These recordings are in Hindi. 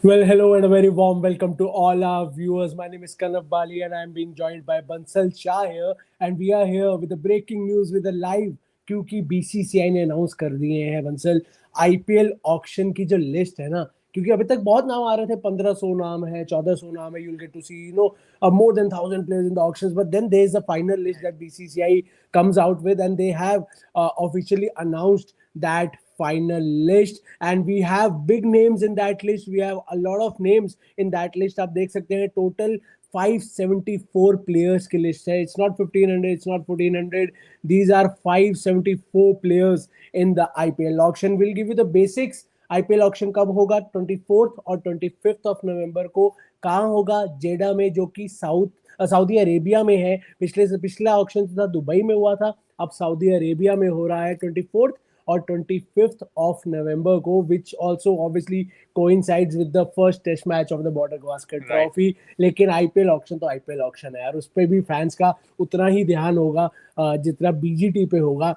Well, hello and a very warm welcome to all our viewers. My name is Kanav Bali and I am being joined by Bansal Shah here. And we are here with the breaking news with a live क्योंकि बीसीसीआई ने अनाउंस कर दिए हैं बंसल आईपीएल ऑक्शन की जो लिस्ट है ना, क्योंकि अभी तक बहुत नाम आ रहे थे, 1500 नाम है, 1400 नाम है, you'll get to see more than 1000 players in the auctions, but then there is a final list that BCCI comes out with and they have officially announced that final list and we have big names in that list. We have a lot of names in that list. आप देख सकते हैं total 574 players की list है. It's not 1500, it's not 1400. These are 574 players in the IPL auction. We'll give you the basics. IPL auction कब होगा? 24th और 25th ऑफ नवंबर को. कहाँ होगा? जेडा में, जो कि सऊदी अरेबिया में है. पिछला ऑक्शन था दुबई में हुआ था, अब सऊदी अरेबिया में हो रहा है 24th और 25th ऑफ नवंबर को, which also obviously coincides with the first test match of the Border Gavaskar trophy. लेकिन आईपीएल ऑक्शन तो आईपीएल ऑक्शन है यार, उस पर भी फैंस का उतना ही ध्यान होगा जितना बीजीटी पे होगा.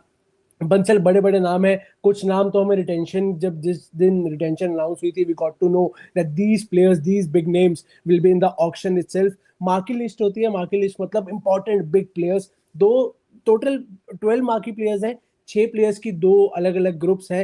बंसल बड़े बड़े नाम है. कुछ नाम तो हमें रिटेंशन, जब जिस दिन रिटेंशन अनाउंस हुई थी, we got to know that these players, these big names will be in the auction itself. Marquee list होती है, मार्की लिस्ट मतलब इंपॉर्टेंट बिग प्लेयर्स. दो टोटल 12 मार्की प्लेयर्स हैं, 6 प्लेयर्स की दो अलग अलग ग्रुप्स हैं.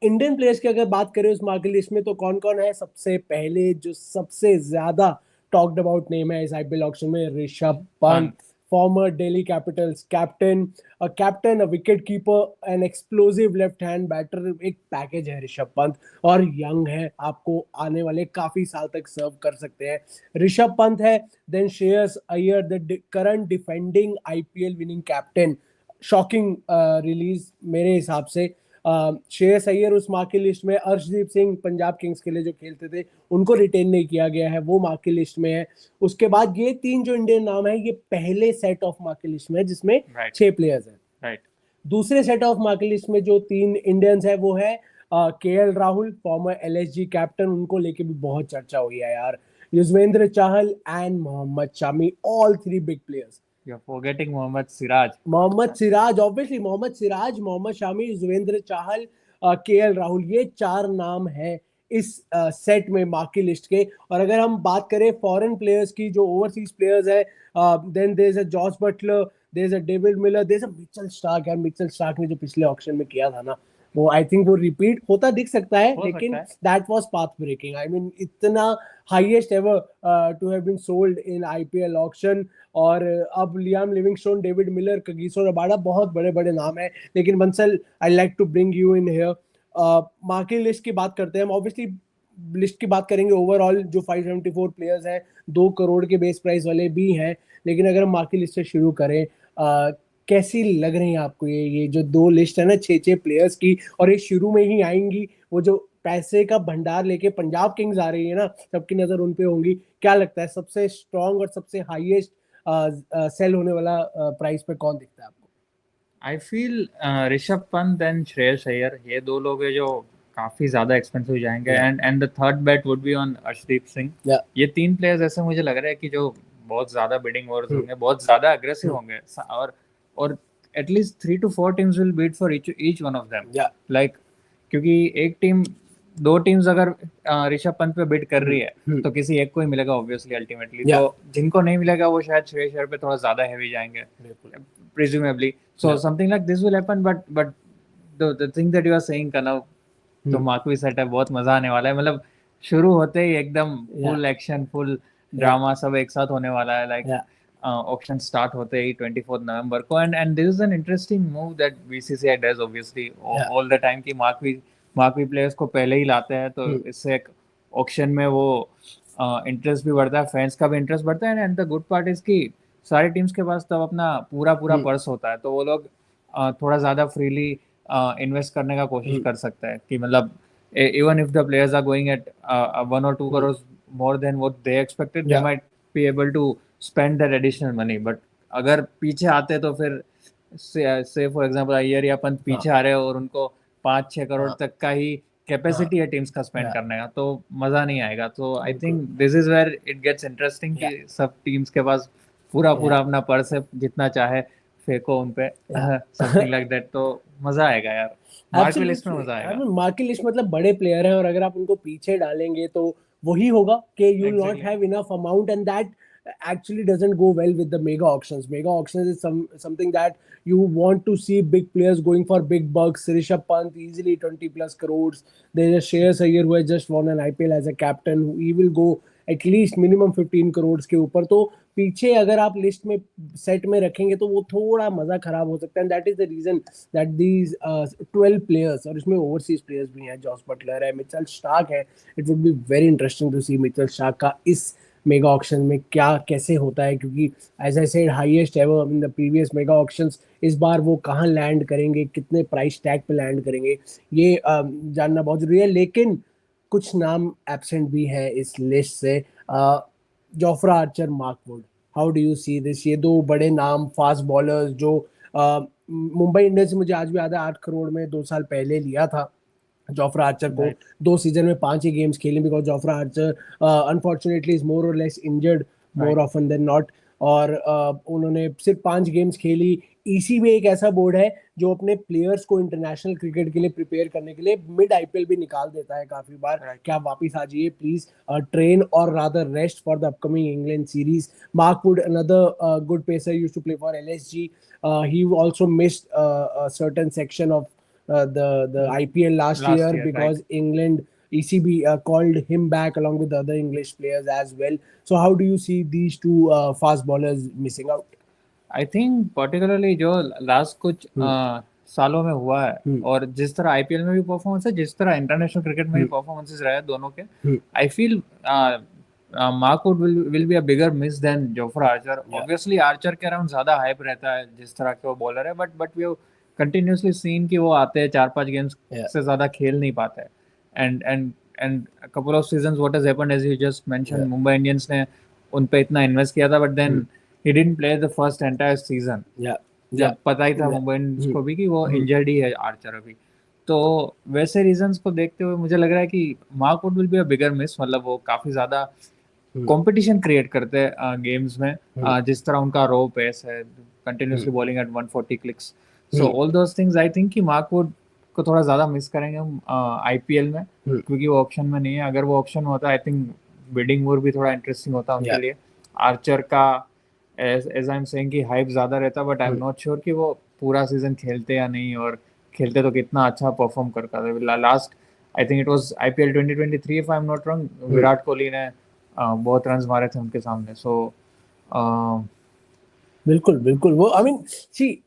इंडियन प्लेयर्स की अगर बात करें उस मार्की लिस्ट में तो कौन कौन है? सबसे पहले जो सबसे ज्यादा टॉक्ड अबाउट नेम है इस आईपीएल ऑक्शन में, Rishabh Pant, former Delhi Capitals captain, a wicket keeper, an explosive left hand batter. एक पैकेज है ऋषभ पंत, और यंग है, आपको आने वाले काफी साल तक सर्व कर सकते हैं. ऋषभ पंत है. Then Shreyas Iyer, the current defending IPL winning captain. Shocking release मेरे हिसाब से. श्रेयस अय्यर उस मार्की लिस्ट में. अर्शदीप सिंह पंजाब किंग्स के लिए जो खेलते थे, उनको रिटेन नहीं किया गया है, वो मार्की लिस्ट में है. उसके बाद ये 3 जो इंडियन नाम है, ये पहले सेट ऑफ मार्की लिस्ट में है जिसमें 6 प्लेयर्स हैं. दूसरे सेट ऑफ मार्की लिस्ट में जो 3 इंडियंस है वो है KL Rahul, former LSG captain. उनको लेके भी बहुत चर्चा हुई है यार. Yuzvendra Chahal and Mohammad Shami, all 3 big players. You're forgetting Mohammad Siraj. Mohammad Siraj, obviously Mohammad Siraj, Mohammad Shami, Yuzvendra Chahal, KL Rahul, ये 4 नाम हैं इस सेट में मार्की लिस्ट के. और अगर हम बात करें फॉरेन प्लेयर्स की, जो ओवरसीज प्लेयर्स है, then there is a Jos Buttler, there is a David Miller, there is a Mitchell Starc. यार मिचेल स्टार्क ने जो पिछले ऑक्शन में किया था ना, वो आई थिंक वो रिपीट होता दिख सकता है, लेकिन that was path breaking. I mean इतना highest ever to have been sold in IPL auction. और अब Liam Livingstone, David Miller, Kagiso Rabada, बहुत बड़े बड़े नाम है. लेकिन Bansal, I like to bring you in here. Marquee list की बात करते हैं हम. ऑब्वियसली लिस्ट की बात करेंगे ओवरऑल, जो 574 प्लेयर्स हैं, 2 करोड़ के बेस प्राइस वाले भी हैं. लेकिन अगर हम मार्की लिस्ट से शुरू करें, कैसी लग रही है आपको ये जो 2 लिस्ट है ना 6 प्लेयर्स की, और ये शुरू में ही आएंगी? वो जो पैसे का भंडार लेके पंजाब किंग्स आ रही है ना, सबकी नजर उन पे होंगी. क्या लगता है सबसे स्ट्रॉन्ग और सबसे हाईएस्ट सेल होने वाला प्राइस पे कौन दिखता है आपको? I feel Rishabh Pant and Shreyas Iyer, ये 2 लोग हैं जो काफी ज्यादा एक्सपेंसिव जाएंगे. And the third bet would be on Arshdeep Singh. ये 3 प्लेयर्स ऐसे मुझे लग रहा है कि जो बहुत ज्यादा बिडिंग ओवर्स होंगे, बहुत ज्यादा अग्रेसिव होंगे, और at least 3 to 4 teams will bid for each one of them. Like क्योंकि एक टीम, 2 टीम्स अगर ऋषभ पंत पे बिड कर रही है तो किसी एक को ही मिलेगा ऑब्वियसली अल्टीमेटली. तो जिनको नहीं मिलेगा वो शायद श्रेयस अय्यर पे थोड़ा ज्यादा हैवी जाएंगे presumably. So something like this will happen, but the thing that you are saying, Kanav, तो मार्कवी सेट है, बहुत मजा आने वाला है. मतलब शुरू होते ही एकदम फुल एक्शन, फुल ड्रामा सब एक साथ होने वाला है. लाइक ऑक्शन स्टार्ट होते ही 24 नवंबर को. And this is an interesting move that BCCI does obviously all the time, कि मार्कवी प्लेयर्स को पहले ही लाते हैं, तो इससे एक ऑक्शन में वो इंटरेस्ट भी बढ़ता है, फैंस का भी इंटरेस्ट बढ़ता है. And the good part is कि सारी टीम्स के पास तब अपना पूरा पर्स होता है, तो वो लोग थोड़ा ज्यादा फ्रीली इन्वेस्ट करने का कोशिश कर सकता है. कि मतलब even if the players are going at 1 or 2 crores more than what they expected, they might be able to spend that additional money. But अगर पीछे आते तो फिर से फॉर एग्जांपल अय्यर या पंत पीछे आ रहे हो और उनको 5-6 करोड़ तक का ही कैपेसिटी है टीम्स का स्पेंड करने का, तो मजा नहीं आएगा. तो I think this is where it gets interesting, कि सब टीम्स के पास पूरा अपना पर्स है, जितना चाहे फेंको उन पे, समथिंग लाइक दैट. तो मजा आएगा यार, मार्की लिस्ट में मजा आएगा. मार्की लिस्ट मतलब बड़े प्लेयर हैं, और अगर आप उनको पीछे डालेंगे तो वही होगा कि you will not Exactly. have enough amount, and that actually doesn't go well with the mega auctions. Mega auctions is something that you want to see big players going for big bucks. Rishabh Pant easily 20 plus crores. There's a Shreyas Iyer who has just won an IPL as a captain. He will go at least minimum 15 crores के ऊपर. तो पीछे अगर आप लिस्ट में सेट में रखेंगे तो वो थोड़ा मजा खराब हो सकता है. That is the reason that these 12 players, और इसमें ओवरसीज प्लेयर्स भी हैं, जॉस बटलर है, मिचेल स्टार्क है. It would be very interesting to see Mitchell Starc का इस मेगा ऑक्शन में क्या कैसे होता है, क्योंकि as I said highest ever in the previous mega auctions. इस बार वो कहाँ लैंड करेंगे, कितने प्राइस टैग पे लैंड करेंगे, ये जानना बहुत जरूरी है. लेकिन कुछ नाम एब्सेंट भी है इस लिस्ट से. Jofra Archer, Mark Wood, how do you see this? ये दो बड़े नाम फास्ट बॉलर्स जो मुंबई इंडियंस मुझे आज भी याद है 8 करोड़ में 2 साल पहले लिया था जोफ्रा आर्चर को. 2 सीजन में 5 ही गेम्स खेले, because Jofra Archer unfortunately is more और less injured more often than not. और उन्होंने सिर्फ 5 गेम्स खेली. ईसी में एक ऐसा बोर्ड है जो अपने प्लेयर्स को इंटरनेशनल क्रिकेट के लिए प्रिपेयर करने के लिए मिड आईपीएल भी निकाल देता है काफी बार. क्या आप वापिस आ जाइए प्लीज, ट्रेन और rather rest for the upcoming England series. Mark Wood, another good pacer, used to play for LSG. He also missed a certain section of the IPL last year because England ECB called him back along with the other English players as well. So how do you see these two fast bowlers missing out? I think particularly जो लास्ट कुछ सालों में हुआ है और जिस तरह आईपीएल में भी परफॉर्मेंस है, जिस तरह इंटरनेशनल क्रिकेट में भी परफॉर्मेंसेस रहे दोनों के, I feel Mark Wood will be a bigger miss than Jofra Archer. Obviously Archer के अराउंड ज्यादा हाइप रहता है जिस तरह के वो बॉलर है, but we have continuously seen कि वो आते हैं 4-5 गेम्स से ज्यादा खेल नहीं पाते हैं. And couple of seasons what has happened, as you just mention, Mumbai Indians ने उन पे इतना इन्वेस्ट किया था, but then he didn't play the first entire season. जब पता ही था मुंबई इंडियंस को भी कि वो इंजर्ड ही है आर्चर अभी. तो वैसे रीजंस को देखते हुए मुझे लग रहा है कि Mark Wood will be a bigger miss. मतलब वो काफी ज्यादा कंपटीशन क्रिएट करते हैं गेम्स में, जिस तरह उनका रो पेस है, continuously bowling at 140 clicks. So all those things I think कि मार्क वुड को थोड़ा ज्यादा मिस करेंगे हम आईपीएल में, क्योंकि वो ऑप्शन में नहीं है. अगर वो ऑप्शन होता आई थिंक बिडिंग वॉर भी थोड़ा इंटरेस्टिंग होता उनके लिए. आर्चर का as I'm saying कि हाइप ज्यादा रहता, but I am not sure कि वो पूरा सीजन खेलते या नहीं, और खेलते तो कितना अच्छा परफॉर्म करता था. Last I think it was IPL 2023 if I am not wrong, Virat Kohli ने बहुत रन्स मारे थे उनके सामने. सो बिल्कुल बिल्कुल. वो I mean see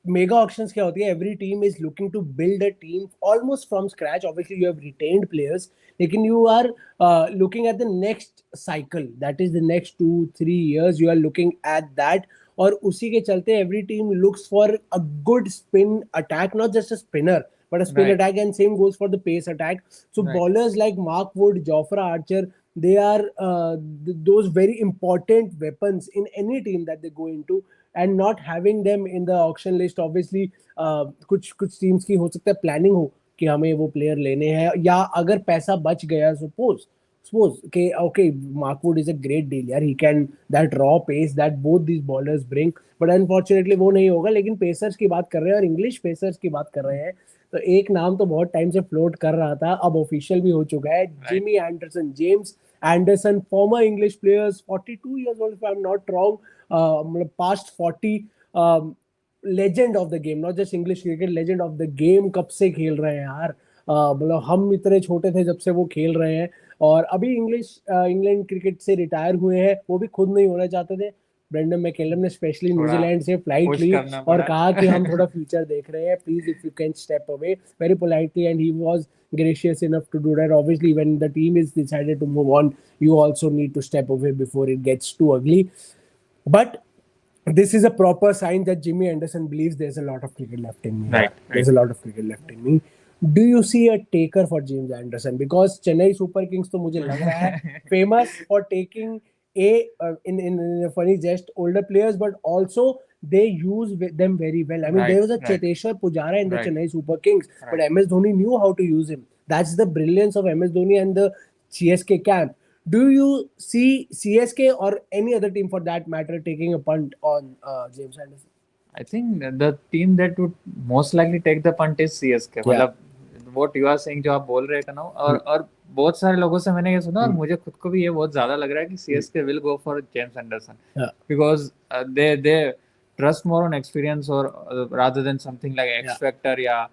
mega auctions क्या होती है, every team is looking to build a team almost from scratch. Obviously you have retained players, लेकिन you are looking at the next cycle, that is the next 2-3 years. You are looking at that, और उसी के चलते every team looks for a good spin attack, not just a spinner but a spin attack, and same goes for the pace attack. So bowlers like Mark Wood, Jofra Archer, they are those very important weapons in any team that they go into, and not having them in the auction list obviously कुछ टीम्स की हो सकता है प्लानिंग हो कि हमें वो प्लेयर लेने हैं, या अगर पैसा बच गया suppose okay Mark Wood is a great deal यार, he can that raw pace that both these bowlers bring, but unfortunately वो नहीं होगा. लेकिन पेसर्स की बात कर रहे हैं और इंग्लिश पेसर्स की बात कर रहे हैं, तो एक नाम तो बहुत टाइम से फ्लोट कर रहा था, अब ऑफिशियल भी हो चुका है. Jimmy Anderson, James Anderson, farmer English players, 42 years old if I'm not wrong, मतलब past 40, legend of the game, not just English cricket, legend of the game. कब से खेल रहे हैं यार, मतलब हम इतने छोटे थे जब से वो खेल रहे हैं, और अभी इंग्लैंड क्रिकेट से रिटायर हुए हैं. वो भी खुद नहीं होना चाहते थे. ब्रेंडन मैकलम ने स्पेशली न्यूजीलैंड से फ्लाइट ली और कहा कि हम थोड़ा फ्यूचर देख रहे हैं, please if you can step away, very politely, and he was gracious enough to do that. Obviously when the team is decided to move on, you also need to step away before it gets too ugly. But this is a proper sign that Jimmy Anderson believes there's a lot of cricket left in me. Right. There's a lot of cricket left in me. Do you see a taker for James Anderson? Because Chennai Super Kings तो मुझे लग रहा है famous for taking in a funny jest older players, but also they use them very well. I mean, there was a Cheteshwar Pujara in the Chennai Super Kings, but MS Dhoni knew how to use him. That's the brilliance of MS Dhoni and the CSK camp. Do you see CSK or any other team for that matter taking a punt on James Anderson? I think the team that would most likely take the punt is CSK. मतलब what you are saying जो आप बोल रहे हैं ना, और बहुत सारे लोगों से मैंने ये सुना और मुझे खुद को भी ये बहुत ज्यादा लग रहा है कि CSK will go for James Anderson because they trust more on experience और rather than something like X factor या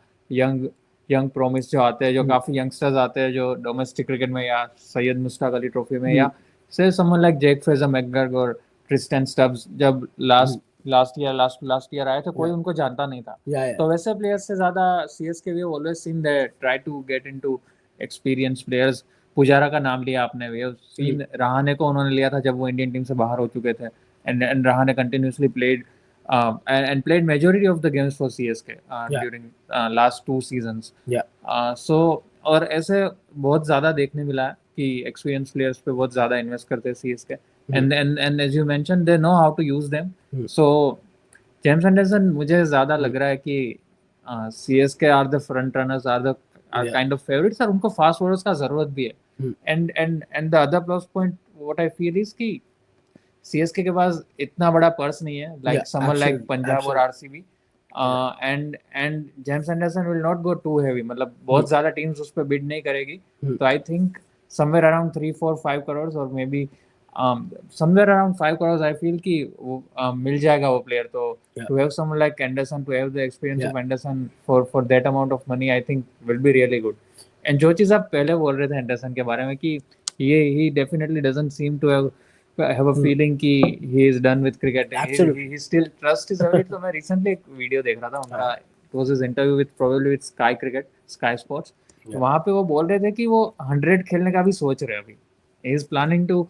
यंग प्रोमिस जो आते हैं, जो काफी यंगस्टर्स आते हैं जो डोमेस्टिक क्रिकेट में या सैयद मुश्ताक अली ट्रॉफी में या से someone like Jake Fraser McGregor, Tristan Stubbs जब लास्ट ईयर आए थे कोई उनको जानता नहीं था। तो वैसे प्लेयर्स से ज्यादा CSK we always seen they try to get into experience players. Pujara का नाम लिया आपने, वे सीन रहाणे को उन्होंने लिया था जब वो इंडियन टीम से बाहर हो चुके थे and Rahane continuously played and played majority of the games for CSK during last 2 seasons. So और ऐसे बहुत ज्यादा देखने मिला है कि एक्सपीरियंस प्लेयर्स पे बहुत ज्यादा इन्वेस्ट करते हैं CSK and as you mentioned they know how to use them. So James Anderson मुझे ज्यादा लग रहा है कि CSK are the front runners, are kind of favourites और उनको फास्ट बॉलर्स का जरूरत भी है। And the other plus point what I feel is कि सीएसके के पास इतना बड़ा पर्स नहीं है लाइक समवन लाइक पंजाब और RCB and James Anderson will not go too heavy, मतलब बहुत ज्यादा टीम्स उस पर बिड नहीं करेगी। तो I think somewhere around 3-4-5 crore और maybe somewhere around 5 crore I feel कि वो मिल जाएगा वो प्लेयर। तो to have someone like Anderson, to have the experience of Anderson for that amount of money I think will be really good. And जो चीज आप पहले बोल रहे थे एंडरसन के बारे में कि ये ही definitely doesn't seem to have a feeling कि he is done with cricket. He still trusts his ability. तो मैं recently एक वीडियो देख रहा था उनका, it was his interview with probably with Sky Cricket, Sky Sports. तो वहाँ पे वो बोल रहे थे कि वो 100 खेलने का भी सोच रहे हैं अभी. He is planning to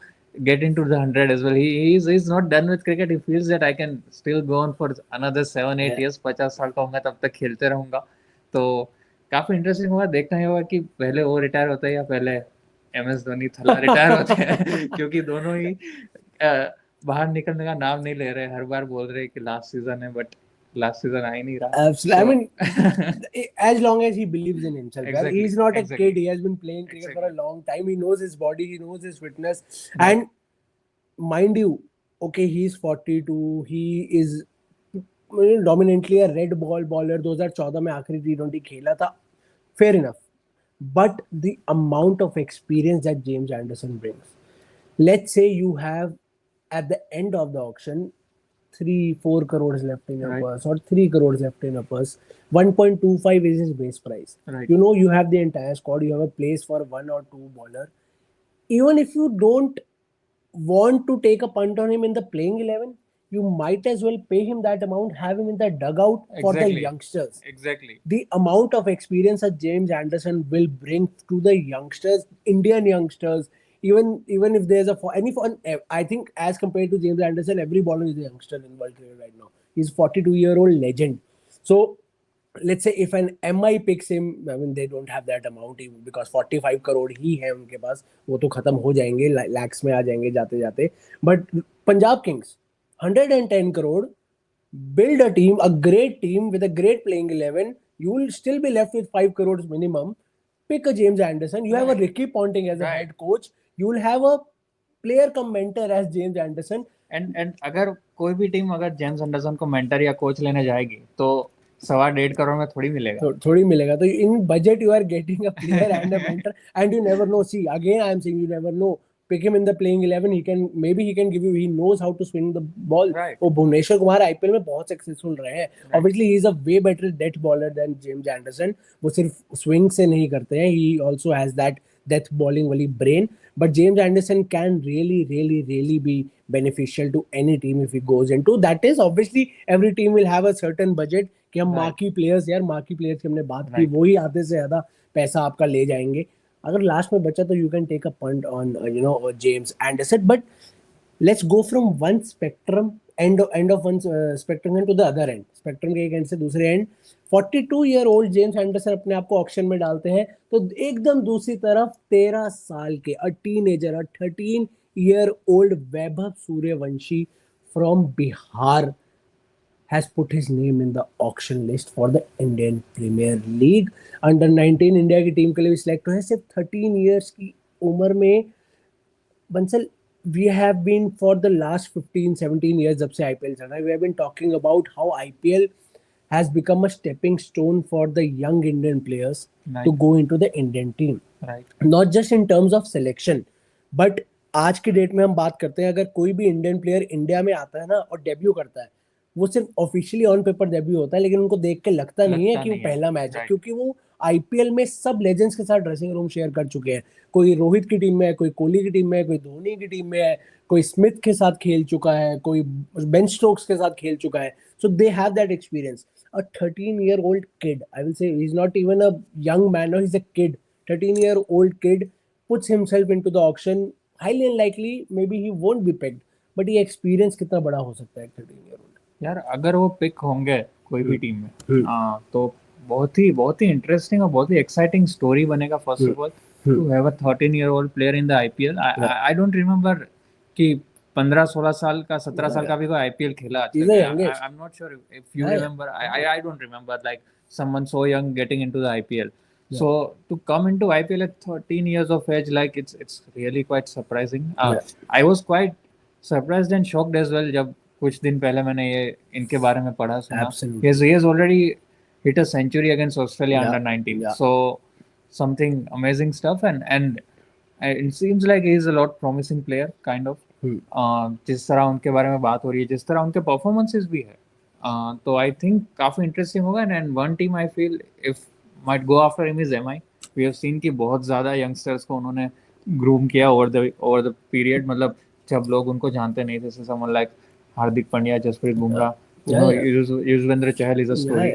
get into the 100 as well. He is not done with cricket. He feels that I can still go on for another 7-8 years. 50 साल का होगा तब तक खेलते रहूंगा. तो काफी इंटरेस्टिंग होगा, देखना ही होगा कि पहले वो रिटायर होता है या पहले MS धोनी थला रिटायर होते हैं क्योंकि दोनों ही बाहर निकलने का नाम नहीं ले रहे, हर बार बोल रहे कि लास्ट सीजन है बट लास्ट सीजन आ ही नहीं रहा। Absolutely. I mean, as long as he believes in himself, exactly. He's not a kid. He has been playing cricket for a long time. He knows his body. He knows his fitness. And mind you, okay, he's 42. He is dominantly a red ball bowler. 2014 में आखिरी T20 खेला था. Fair enough. But the amount of experience that James Anderson brings, let's say you have at the end of the auction 3-4 crores left in your purse or 3 crores left in your purse, 1.25 is his base price. You know, you have the entire squad, you have a place for 1 or 2 bowler. Even if you don't want to take a punt on him in the playing 11, you might as well pay him that amount, have him in the dugout for the youngsters. Exactly. The amount of experience that James Anderson will bring to the youngsters, Indian youngsters, even if there's I think as compared to James Anderson, every bowler is a youngster in world cricket right now. He's 42-year-old legend. So let's say if an MI picks him, I mean they don't have that amount even because 45 crore ही है उनके पास, वो तो खत्म हो जाएंगे, lakhs में आ जाएंगे जाते जाते. But Punjab Kings 110 crore, build a team, a great team with a great playing 11, you will still be left with 5 crores minimum. Pick a James Anderson, you have a Ricky Ponting as a head coach, you will have a player cum mentor as James Anderson. And अगर कोई भी टीम अगर जेम्स एंडरसन को मेंटर या कोच लेने जाएगी तो 1.5 करोड़ में थोड़ी मिलेगा. तो in budget you are getting a player and a mentor and you never know. See, again I am saying you never know. Pick him in the playing 11, he can give you, he knows how to swing the ball. वो भुवनेश्वर कुमार IPL में बहुत सक्सेसफुल रहे हैं. Obviously he is a way better death bowler than James Anderson. वो सिर्फ swing से नहीं करते हैं, he also has that death bowling वाली brain. But James Anderson can really be beneficial to any team if he goes into. That is obviously every team will have a certain budget कि हम marquee players की हमने बात की, वो ही आधे से ज्यादा पैसा आपका ले जाएंगे. अगर लास्ट में बचा तो you can take a punt on James Anderson. But let's go from one spectrum end of one spectrum to the other end. Spectrum के एक end से दूसरे end 42-year-old जेम्स एंडरसन अपने आप को ऑक्शन में डालते हैं तो एकदम दूसरी तरफ 13 साल के a teenager, a 13-year-old Vaibhav Suryavanshi from Bihar has put his name in the auction list for the Indian Premier League. Under 19 India की टीम के लिए भी सिलेक्ट हुए. सिर्फ 13 years की उम्र में. Bansal, we have been for the last 15-17 years जब से IPL चल रहा है, we have been talking about how IPL has become a stepping stone for the young Indian players to go into the Indian team. Not just in terms of selection but आज की डेट में हम बात करते हैं, अगर कोई भी इंडियन प्लेयर इंडिया में आता है ना और डेब्यू करता है, वो सिर्फ ऑफिशियली ऑन पेपर डेब्यू होता है, लेकिन उनको देख के लगता नहीं है कि वो पहला मैच है, क्योंकि वो आईपीएल में सब लेजेंड्स के साथ ड्रेसिंग रूम शेयर कर चुके हैं। कोई रोहित की टीम में है, कोई कोहली की टीम में है, कोई धोनी की टीम में है, कोई स्मिथ के साथ खेल चुका है, कोई बेन स्टोक्स के साथ खेल चुका है। So they have that experience. A 13-year-old kid, I will say he's not even a young man, no, he's a kid. 13-year-old kid puts himself into the auction. Highly unlikely, maybe he won't be picked, but ये experience कितना बड़ा हो सकता है 13-year-old। यार अगर वो पिक होंगे कोई भी टीम में तो बहुत ही इंटरेस्टिंग और बहुत ही एक्साइटिंग स्टोरी बनेगा। First of all to have a 13-year-old player in the IPL. I don't remember कि 15-16 साल का 17 साल का भी कोई आईपीएल खेला आज तक। I am not sure if you remember. I don't remember like someone so young getting into the IPL. So to come into IPL at 13 years of age, like it's really quite surprising. I was quite surprised and shocked as well जब कुछ दिन पहले मैंने ये इनके बारे में पढ़ा सुना। He has already hit a century against Australia under 19. So something amazing stuff and it seems like he is a lot promising player kind of. जिस तरह उनके बारे में बात हो रही है, जिस तरह उनके परफॉर्मेंसेस भी है, तो आई थिंक काफी इंटरेस्टिंग होगा। And one team I feel if might go after him is MI. We have seen कि बहुत ज़्यादा यंगस्टर्स को उन्होंने ग्रूम किया over the period। मतलब जब लोग उनको जानते नहीं थे, someone like Hardik Pandya, Jasprit Bumrah, Yuzvendra Chahal is a story।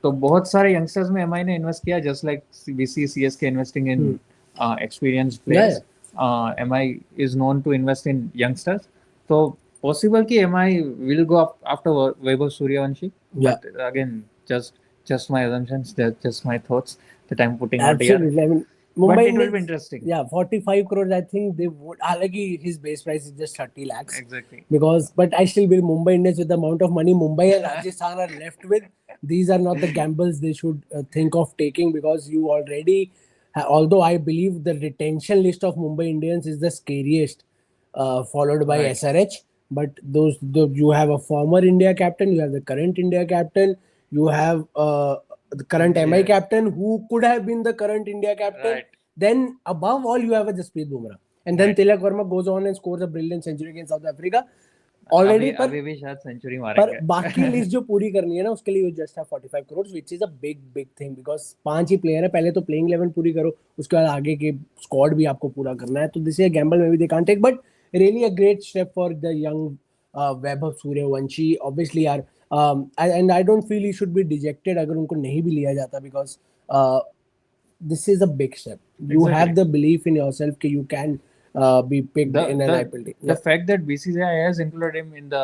तो बहुत सारे यंगस्टर्स में MI ने इन्वेस्ट किया, just like BC CSK investing in experienced players। MI is known to invest in youngsters। तो possible कि MI will go after Vaibhav Suryavanshi, but again just my assumptions, just my thoughts that I'm putting out here। Absolutely, I mean, Mumbai, but it will be interesting। Yeah, 45 crores, I think they would. Halaki his base price is just 30 lakhs. Exactly. Because, but I still believe Mumbai Indians, with the amount of money Mumbai and Rajasthan are left with, these are not the gambles they should think of taking, because you already, although I believe the retention list of Mumbai Indians is the scariest, followed by SRH. But you have a former India captain, you have the current India captain, you have the current MI captain who could have been the current India captain. Then above all you have a Jasprit Bumrah, and then Tilak Verma goes on and scores a brilliant century against South Africa already। अभी भी शायद सेंचुरी मारेंगे। पर बाकी लिस्ट जो पूरी करनी है ना, उसके लिए you just have 45 crores, which is a big thing, because 5 he player है। पहले तो प्लेइंग 11 पूरी करो, उसके बाद आगे के स्क्वाड भी आपको पूरा करना है। तो this is a gamble maybe they can't take, but really a great step for the young Vaibhav Suryavanshi. Obviously यार, and I don't feel he should be dejected अगर उनको नहीं भी लिया जाता, because this is a big step। You have the belief in yourself कि you can be picked in an IPL team। The fact that BCCI has included him in the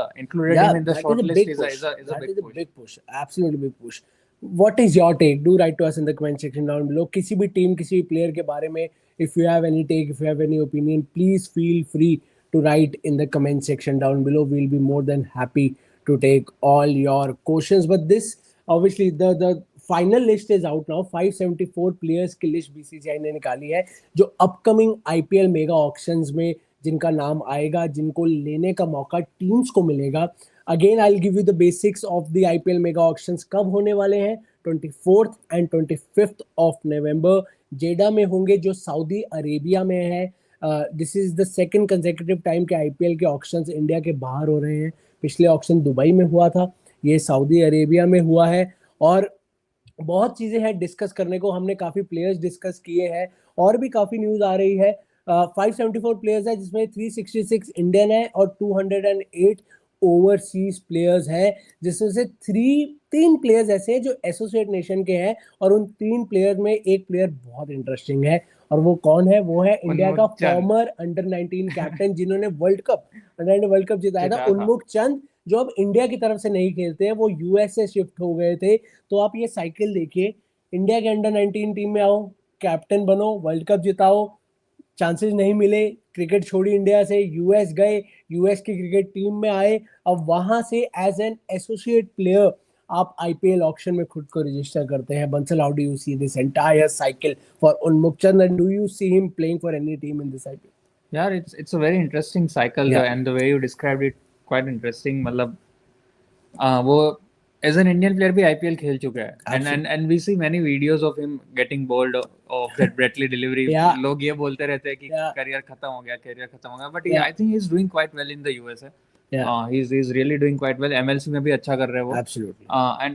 shortlist is a big push। Absolutely big push। What is your take? Do write to us in the comment section down below। किसी भी टीम, किसी भी प्लेयर के बारे में, if you have any take, if you have any opinion, please feel free to write in the comment section down below। We'll be more than happy to take all your questions। But this, obviously, the final list is out now. 574 players की लिस्ट बीसीसीआई ने निकाली है, जो अपकमिंग आईपीएल मेगा ऑक्शंस में जिनका नाम आएगा, जिनको लेने का मौका टीम्स को मिलेगा। Again I will give you the basics of the IPL mega auctions. कब होने वाले हैं? 24th and 25th ऑफ नवंबर जेडा में होंगे, जो सऊदी अरेबिया में है। This is the second consecutive time के आईपीएल के ऑक्शंस इंडिया के बाहर हो रहे हैं। पिछले ऑक्शन दुबई में हुआ था, ये सऊदी अरेबिया में हुआ है। और बहुत चीजें हैं डिस्कस करने को, हमने काफी प्लेयर्स डिस्कस किए हैं, और भी काफी न्यूज आ रही है। 574 प्लेयर्स है, जिसमें 366 इंडियन है और 208 ओवरसीज प्लेयर्स हैं, जिसमें से 3 प्लेयर्स ऐसे हैं जो एसोसिएट नेशन के हैं। और उन 3 प्लेयर में एक प्लेयर बहुत इंटरेस्टिंग है, और वो कौन है? वो है इंडिया का फॉर्मर अंडर 19 कैप्टन, जिन्होंने वर्ल्ड कप जिताया था, उन्मुख चंद, जो अब इंडिया की तरफ से नहीं खेलते हैं, वो यूएस से शिफ्ट हो गए थे। तो आप ये साइकिल देखिए, इंडिया के अंडर 19 टीम में आओ, कैप्टन बनो, वर्ल्ड कप जिताओ, चांसेस नहीं मिले, क्रिकेट छोड़ी इंडिया से, यूएस गए, यूएस की क्रिकेट टीम में आए, अब वहां से एज एन एसोसिएट प्लेयर आप आईपीएल ऑक्शन में खुद को रजिस्टर करते हैं। Bansal, how do you see this entire cycle for Unmukt Chand, and do you see him playing for any team in this IPL? यार it's a very interesting cycle, and the way you described it quite interesting। मतलब वो एज एन इंडियन प्लेयर भी आईपीएल खेल चुका है Absolutely. And we see many videos of him getting bowled of that Brett Lee delivery Yeah, लोग ये बोलते रहते हैं कि yeah, करियर खत्म हो गया but yeah, I think he is doing quite well in the USA yeah. He is really doing quite well MLC में भी अच्छा कर रहे हैं वो Absolutely.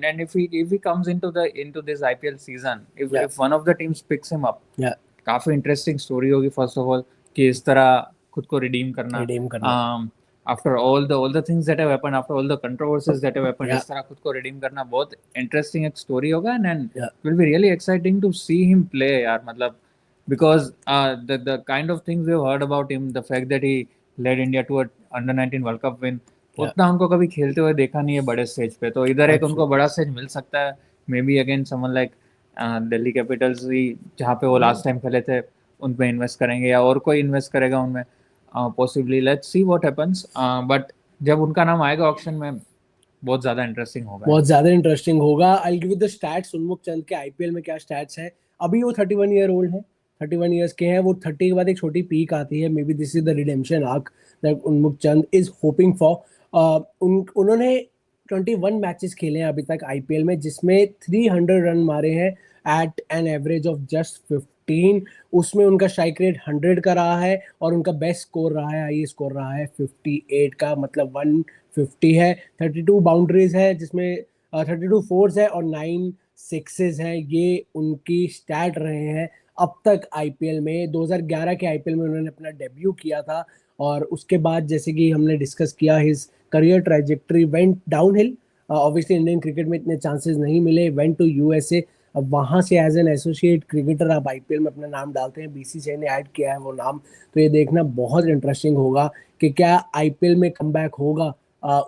and if he comes into this IPL season Yeah, if one of the teams picks him up yeah. काफी इंटरेस्टिंग स्टोरी होगी फर्स्ट ऑफ ऑल कि इस तरह खुद को रिडीम करना Redeem करना. After all the things that have happened after all the controversies that have happened Yeah, इस तरह खुद को रिडीम करना बहुत इंटरेस्टिंग एक स्टोरी होगा and yeah. Will be really exciting to see him play यार मतलब because the kind of things we've heard about him the fact that he led India to a under 19 World Cup win Yeah. उतना उनको कभी खेलते हुए देखा नहीं है बड़े स्टेज पे तो इधर एक उनको Absolutely. बड़ा स्टेज मिल सकता है maybe again someone like Delhi Capitals ही जहाँ पे वो लास्ट टाइम खेले थे उन पे इन्वेस्ट करेंगे या और कोई इन्वेस्ट करेगा उनमें possibly let's see what happens but जब उनका नाम आएगा ऑक्शन में बहुत ज्यादा इंटरेस्टिंग होगा बहुत ज्यादा इंटरेस्टिंग होगा. I give you the stats. उन्मुख चंद के आईपीएल में क्या स्टैट्स है. अभी वो 31 ईयर ओल्ड है. 31 इयर्स के हैं वो. 30 के बाद एक छोटी पीक आती है. May be this is the redemption arc that उन्मुख चंद इज होपिंग फॉर. उन्होंने 21 मैचेस खेले हैं अभी तक आईपीएल में जिसमें 300 रन मारे हैं at an average of just 15. उसमें उनका स्ट्राइक रेट 100 का रहा है और उनका बेस्ट स्कोर रहा है, हाई स्कोर रहा है 58 का, मतलब 150 है. 32 बाउंड्रीज है जिसमें 32 फोर्स है और 9 सिक्सेस हैं. ये उनकी स्टैट रहे हैं अब तक आईपीएल में. 2011 के आईपीएल में उन्होंने अपना डेब्यू किया था और उसके बाद जैसे कि हमने डिस्कस किया his career trajectory went downhill. Obviously Indian cricket में इतने चांसेस नहीं मिले. Went to USA. अब वहाँ से एज एन एसोसिएट क्रिकेटर आप आईपीएल में अपना नाम डालते हैं. बीसीसीआई ने ऐड किया है वो नाम. तो ये देखना बहुत इंटरेस्टिंग होगा कि क्या आईपीएल में कमबैक होगा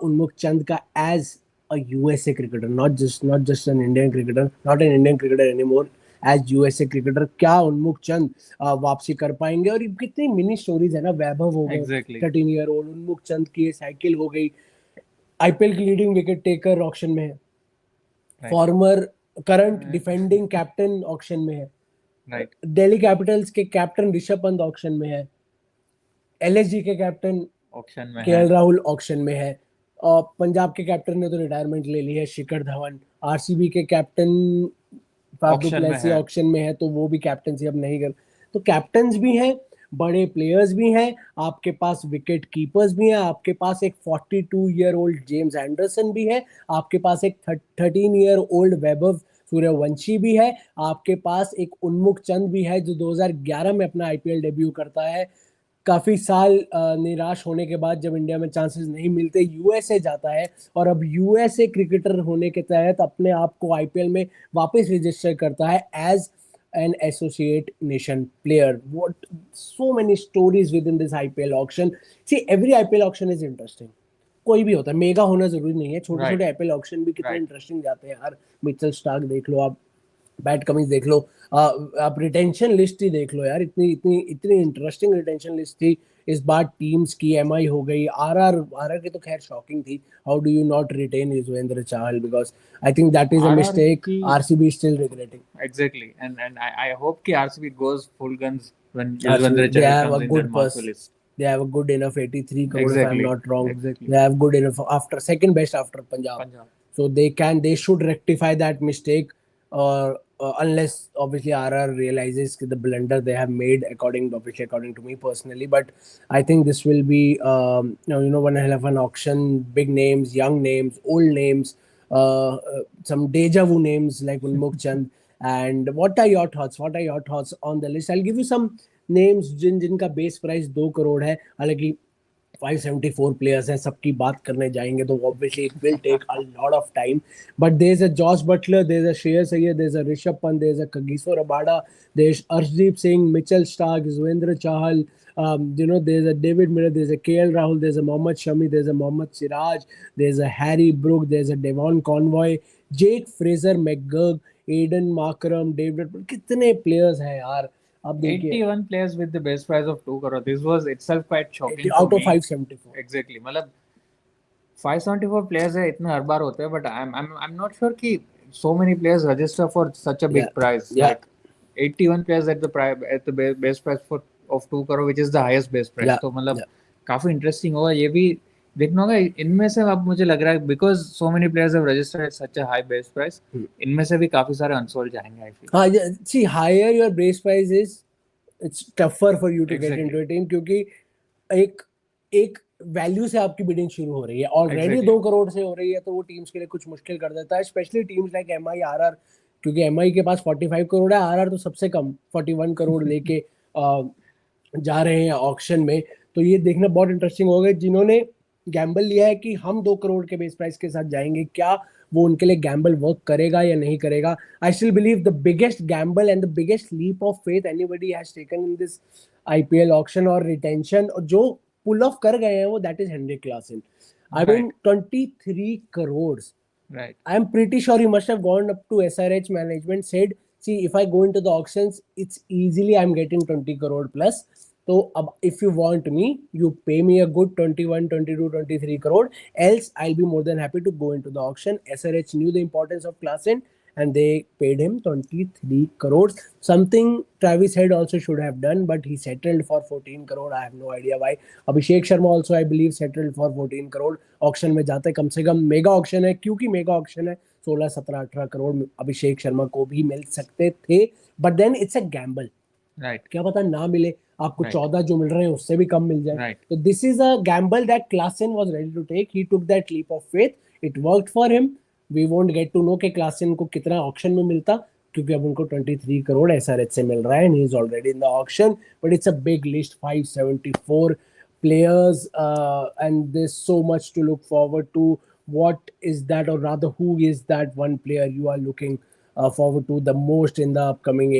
उन्मुख चंद का as a USA cricketer, not just an Indian cricketer, not an Indian cricketer anymore, as USA cricketer. क्या उन्मुख चंद वापसी कर पाएंगे. और कितनी मिनी स्टोरीज है ना. वैभव हो गए Exactly. 13 year old. उन्मुख चंद की साइकिल हो गई. आईपीएल की लीडिंग विकेट टेकर ऑक्शन में है. Right. Farmer current defending captain auction में है. Right. दिल्ली कैपिटल्स के कैप्टन ऋषभ पंत ऑक्शन में है. एलएसजी के कैप्टन ऑक्शन में केएल राहुल ऑक्शन में है. और पंजाब के कैप्टन ने तो रिटायरमेंट ले ली है, शिखर धवन. आरसीबी के captain Faf du Plessis auction में है तो वो भी कैप्टनसी अब नहीं कर. तो कैप्टन्स भी हैं, बड़े प्लेयर्स भी हैं, आपके पास विकेट कीपर्स भी हैं, आपके पास एक 42 ईयर ओल्ड जेम्स एंडरसन भी है, आपके पास एक 13 ईयर ओल्ड वैभव सूर्यवंशी भी है, आपके पास एक उन्मुख चंद भी है जो 2011 में अपना आईपीएल डेब्यू करता है. काफी साल निराश होने के बाद जब इंडिया में चांसेस नहीं मिलते यूएसए जाता है और अब यूएसए क्रिकेटर होने के तहत अपने आप को आईपीएल में वापस रजिस्टर करता है as an associate nation player. What so many stories within this IPL auction. See, every IPL auction is interesting. कोई भी होता है, मेगा होना जरूरी नहीं है. छोटे छोटे आईपीएल ऑक्शन भी कितने इंटरेस्टिंग जाते हैं यार. मिचेल स्टार्क देख लो आप, बैट कमिंस देख लो, आप रिटेंशन लिस्ट ही देख लो यार. इतनी इतनी इतनी इंटरेस्टिंग रिटेंशन लिस्ट थी इस बार. टीम्स की एमआई हो गई. आरआर की तो खैर शॉकिंग थी. How do you not retain Yuzvendra Chahal, because I think that is a mistake RCB still regretting. Exactly, and I hope कि RCB goes full guns when Yuzvendra Chahal comes in that master list. They have a good enough 83 crore Exactly. if I'm not wrong. Exactly. They have good enough after second best after Punjab. So they should rectify that mistake, or unless obviously RR realizes the blunder they have made, according to me personally. But I think this will be one hell of an auction. Big names, young names, old names, some deja vu names like Unmukh Chand. And what are your thoughts on the list? I'll give you some names जिनका बेस प्राइस 2 करोड़ है. हालांकि 574 प्लेयर्स हैं, सबकी बात करने जाएंगे तो obviously it will take a lot of time. But there's a Josh Butler, there's a Shreyas Iyer, there's a Rishabh Pant, there's a Kagiso Rabada, there's Arshdeep Singh, Mitchell Starc, Yuzvendra Chahal, there's a David Miller, there's a KL Rahul, there's a Mohammad Shami, there's a Mohammad Siraj, there's a Harry Brook, there's a Devon Convoy, Jake Fraser McGurk, Aiden Markram, David. कितने प्लेयर्स हैं यार. 81 players with the base price of 2 crore. This was itself quite shocking. Out of 574. Exactly. मतलब 574 players है, इतने हर बार होते हैं, but I'm not sure कि so many players register for such a big price. Like 81 players at the base price of 2 crore, which is the highest base price. तो मतलब काफी इंटरेस्टिंग होगा. देखना होगा इनमें से। अब मुझे लग रहा है because so many players have registered at such a high base price, इनमें से भी काफी सारे अनसोल्ड जाएंगे आई फील। हाँ, see higher your base price is, it's tougher for you to get into a team, क्योंकि एक एक वैल्यू से आपकी बिडिंग शुरू हो रही है, ऑलरेडी 2 करोड़ से हो रही है, तो वो टीम्स के लिए कुछ मुश्किल कर देता है, specially teams like MI, RR, क्योंकि एमआई के पास 45 करोड़ है, आरआर तो सबसे कम 41 करोड़ लेके जा रहे हैं ऑक्शन में। तो ये देखना बहुत इंटरेस्टिंग होगा, जिन्होंने गैम्बल लिया है कि हम 2 करोड़ के बेस प्राइस के साथ जाएंगे, क्या वो उनके लिए गैम्बल वर्क करेगा या नहीं करेगा। I still believe the biggest gamble and the biggest leap of faith anybody has taken in this IPL auction और रिटेंशन, जो पुल ऑफ कर गए हैं वो, that is Heinrich Klaasen. I mean 23 crores. Right. I'm pretty sure he must have gone up to SRH management, said, see, if I go into the auctions, it's easily I'm getting 20 crore plus. So if you want me, you pay me a good 21, 22, 23 crore. Else, I'll be more than happy to go into the auction. SRH knew the importance of Klassen and they paid him 23 crores. Something Travis Head also should have done, but he settled for 14 crore. I have no idea why. Abhishek Sharma also, I believe, settled for 14 crore. Auction में जाते कम से कम, मेगा ऑक्शन है, क्योंकि मेगा ऑक्शन है, 16, 17, 18 करोड़ अभिषेक शर्मा को भी मिल सकते थे, but then it's a gamble. Right, क्या पता ना मिले आपको, Right. 14 जो मिल रहे हैं उससे भी कम मिल जाए। Right. तो this is a gamble that Klaasen was ready to take, he took that leap of faith, it worked for him. We won't get to know कि क्लासन को कितना ऑक्शन में मिलता, क्योंकि अब उनको 23 करोड़ एसआरएच से मिल रहा है, and he is already in the auction, but it's a big list, 574 players, and there's so much to look forward to. What is that, or rather who is that one player you are looking forward to the most in the upcoming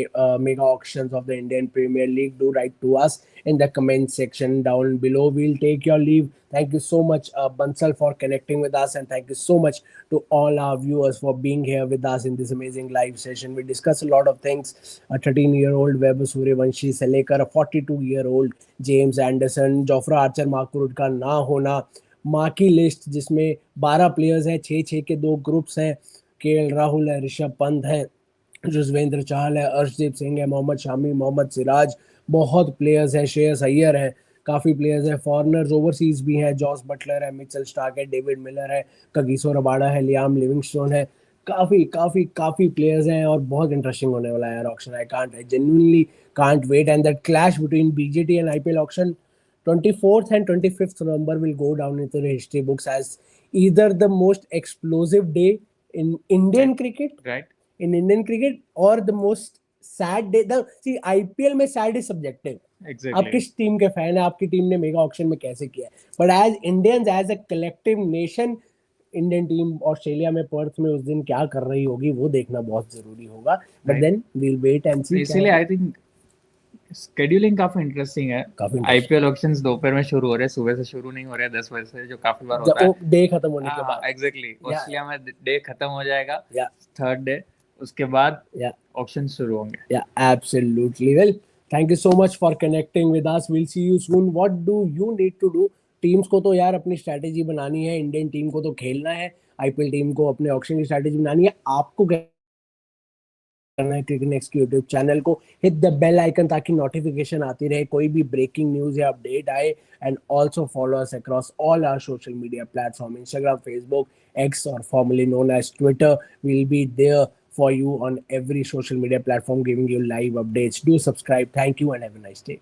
mega auctions of the Indian Premier League? Do write to us in the comment section down below. We'll take your leave. Thank you so much, Bansal, for connecting with us, and thank you so much to all our viewers for being here with us in this amazing live session. We discussed a lot of things. A 13-year-old Vaibhav Suryavanshi से लेकर a 42-year-old James Anderson, Jofra Archer, mark का ना होना, माँ की लिस्ट जिसमें 12 प्लेयर्स हैं, 6-6 के 2 ग्रुप्स हैं, केएल राहुल है, ऋषभ पंत है, युजवेंद्र चहल है, अर्शदीप सिंह है, मोहम्मद शामी, मोहम्मद सिराज, बहुत प्लेयर्स हैं, श्रेयस अय्यर है, काफ़ी प्लेयर्स हैं, फॉरनर्स ओवरसीज भी हैं, जॉस बटलर है, मिचेल स्टार्क है, डेविड मिलर है, कगिसो रबाडा है, लियाम लिविंगस्टोन है, काफ़ी काफ़ी काफ़ी प्लेयर्स हैं, और बहुत इंटरेस्टिंग होने वाला है यार auction. I genuinely can't wait, and that clash between BGT and IPL auction 24th and 25th November will go down into the history books as either the most explosive day in Indian cricket, right, or the most sad day. See, IPL में sad is subjective. Exactly. आप किस टीम के फैन है, आपकी टीम ने मेगा ऑक्शन में कैसे किया है, but as Indians, as a collective nation, Indian team Australia में पर्थ में उस दिन क्या कर रही होगी वो देखना बहुत जरूरी होगा, but then we'll wait and see. इसीलिए आई थिंक शेड्यूलिंग काफी इंटरेस्टिंग है। आईपीएल ऑक्शंस दोपहर में शुरू हो रहे हैं, सुबह से शुरू नहीं हो रहे हैं 10 बजे से, जो काफी बार होता है डे खत्म होने के बाद। एग्जैक्टली, ऑस्ट्रेलिया में डे खत्म हो जाएगा, थर्ड डे, उसके बाद ऑक्शन शुरू होंगे। या absolutely. Well, thank you so much for connecting with us, will see you soon. What do you need to do? Teams को तो यार अपनी स्ट्रैटेजी बनानी है, इंडियन टीम को तो खेलना है, आईपीएल टीम को अपने ऑक्शन की स्ट्रैटेजी बनानी है। आपको करना है क्रिकेट नेक्स्ट के यूट्यूब चैनल को हिट द बेल आइकन, ताकि नोटिफिकेशन आती रहे, कोई भी ब्रेकिंग न्यूज या अपडेट आए, and also follow us across all our social media platform, Instagram, Facebook, X, और formerly known as Twitter. We'll be there for you on every social media platform, giving you live updates. Do subscribe. Thank you and have a nice day.